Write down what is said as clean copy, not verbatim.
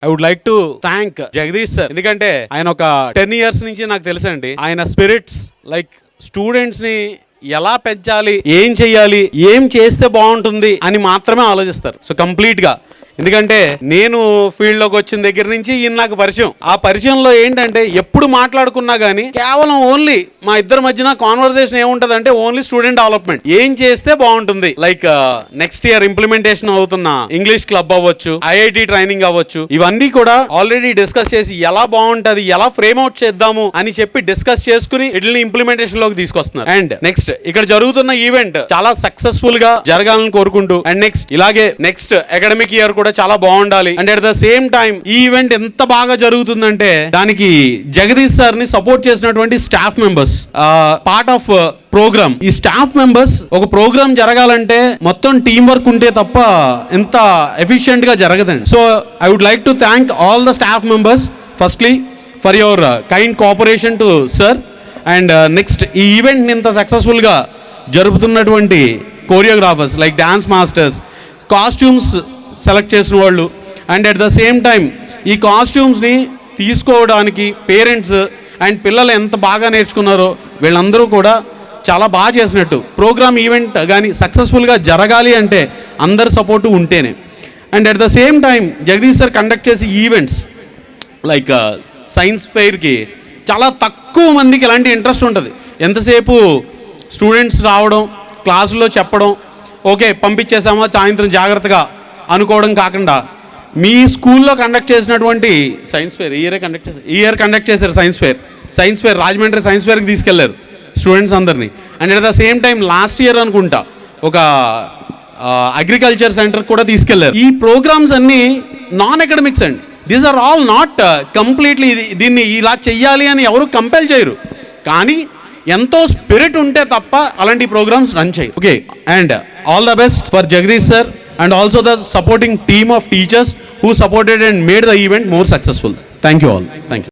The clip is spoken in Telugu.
I would like to thank Jagadish sir. ఎందుకంటే ఆయన ఒక 10 years నుంచి నాకు తెలుసండి. ఆయన స్పిరిట్స్ లైక్ స్టూడెంట్స్ ని ఎలా పెంచాలి, ఏం చెయ్యాలి, ఏం చేస్తే బాగుంటుంది అని మాత్రమే ఆలోచిస్తారు. సో కంప్లీట్ గా, ఎందుకంటే నేను ఫీల్డ్లోకి వచ్చిన దగ్గర నుంచి ఈయన నాకు పరిచయం. ఆ పరిచయంలో ఏంటంటే ఎప్పుడు మాట్లాడుకున్నా కానీ కేవలం ఓన్లీ మా ఇద్దరి మధ్యన కాన్వర్సేషన్ ఏముంటది అంటే ఓన్లీ స్టూడెంట్ డెవలప్మెంట్, ఏం చేస్తే బాగుంటుంది. లైక్ నెక్స్ట్ ఇయర్ ఇంప్లిమెంటేషన్ అవుతున్న ఇంగ్లీష్ క్లబ్ అవ్వచ్చు, ఐఐటి ట్రైనింగ్ అవ్వచ్చు, ఇవన్నీ కూడా ఆల్రెడీ డిస్కస్ చేసి ఎలా బాగుంటది, ఎలా ఫ్రేమ్ అవుట్ చేద్దాము అని చెప్పి డిస్కస్ చేసుకుని వీటిని ఇంప్లిమెంటేషన్ లోకి తీసుకొస్తున్నారు. అండ్ నెక్స్ట్ ఇక్కడ జరుగుతున్న ఈవెంట్ చాలా సక్సెస్ఫుల్ గా జరగాలని కోరుకుంటూ, అండ్ ఇలాగే నెక్స్ట్ అకాడమిక్ ఇయర్ కూడా చాలా బాగుండాలి. And at the same time ఈ ఈవెంట్ ఎంత బాగా జరుగుతుందంటే దానికి జగదీష్ సార్ ని సపోర్ట్ చేసినటువంటి staff members part of programme. ఈ స్టాఫ్ మెంబర్స్ ఒక ప్రోగ్రామ్ జరగాలంటే మొత్తం టీం వర్క్ ఉంటే తప్ప ఎంత ఎఫిషియెంట్ గా జరగదండి. So I would like to thank all the staff members firstly for your kind cooperation to sir. And next ఈ ఈవెంట్ ని ఇంత సక్సెస్ఫుల్ గా జరుపుతున్నటువంటి choreographers like dance masters, costumes select చేసిన వాళ్ళు, and at the same time ఈ కాస్ట్యూమ్స్ని తీసుకోవడానికి పేరెంట్స్ అండ్ పిల్లలు ఎంత బాగా నేర్చుకున్నారో వీళ్ళందరూ కూడా చాలా బాగా చేసినట్టు. ప్రోగ్రామ్ ఈవెంట్ కానీ సక్సెస్ఫుల్గా జరగాలి అంటే అందరి సపోర్టు ఉంటేనే. And at the same time Jagadish sir conduct చేసే ఈవెంట్స్ లైక్ సైన్స్ ఫెయిర్కి చాలా తక్కువ మందికి ఇలాంటి ఇంట్రెస్ట్ ఉంటుంది. ఎంతసేపు స్టూడెంట్స్ రావడం, క్లాసులో చెప్పడం, ఓకే పంపించేసామా సాయంత్రం జాగ్రత్తగా అనుకోవడం కాకుండా మీ స్కూల్లో కండక్ట్ చేసినటువంటి సైన్స్ ఫేర్ ఈ ఇయర్ కండక్ట్ చేశారు. సైన్స్ ఫేర్ రాజమండ్రి సైన్స్ ఫేర్కి తీసుకెళ్లారు స్టూడెంట్స్ అందరినీ. And at the same time last year అనుకుంటా ఒక అగ్రికల్చర్ సెంటర్ కూడా తీసుకెళ్లారు. ఈ ప్రోగ్రామ్స్ అన్నీ నాన్ అకాడమిక్స్ అండి. These are all not completely దీన్ని ఇలా చెయ్యాలి అని ఎవరు కంపెల్ చేయరు, కానీ ఎంతో స్పిరిట్ ఉంటే తప్ప అలాంటి ప్రోగ్రామ్స్ రన్ చేయి. Okay, and all the best for Jagadish sir and also the supporting team of teachers who supported and made the event more successful. Thank you all. Thank you.